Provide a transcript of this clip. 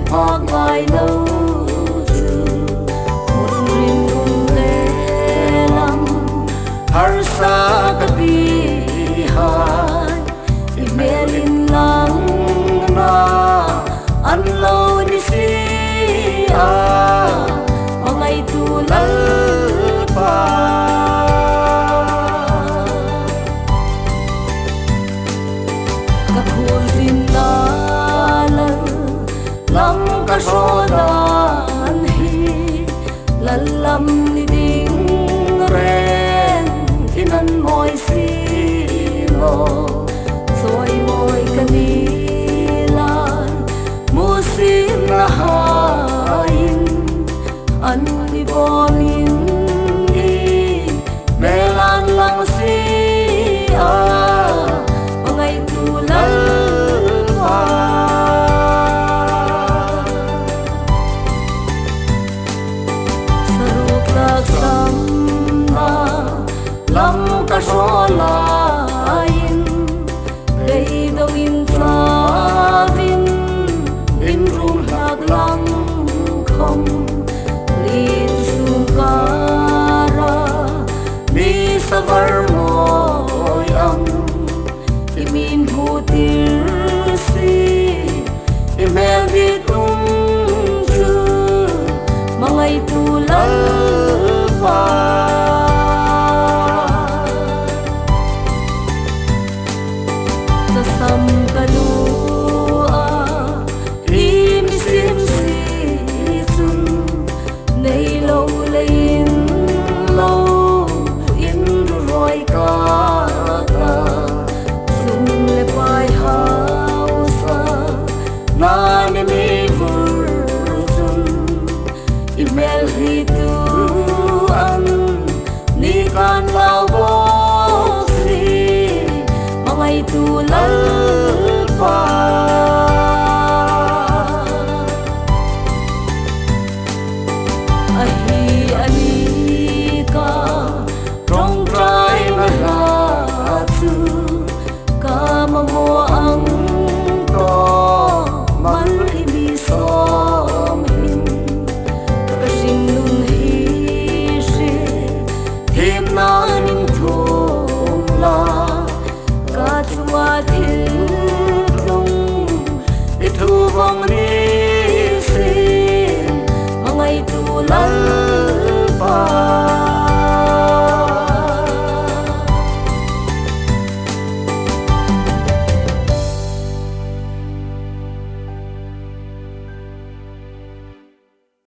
hoặc vài lâu từ một riêng cùng lệ lắm har sa ka bi hai imelin lang na an lâu ni si ngay tu lal pa ka khul zin na lal lam ka shodan hi lal lam ni ding ren inan moi si lo soi moi kanilan musim na hain an ni bomin ni melan lang si ngay tu lal pa saruk lak sam na lam ka sholain rei do in savin in rum lak lang không lin sukara mi savar moi ang imin hutir si imel di tung chu mangay tulal pa kasam kalua imisim si chun nei lâu lein lâu in roi ka ta sum le pai hausa na ni mi vur chun email hi tu an ni kan lao bo si mangai tu lal pa ahi ani ka trong trai na la chu ka mo ang to man ibi som hin ka sing nun hi she thêm na ning thum la ka chua thil tung i thu vong ni si mangai tu lal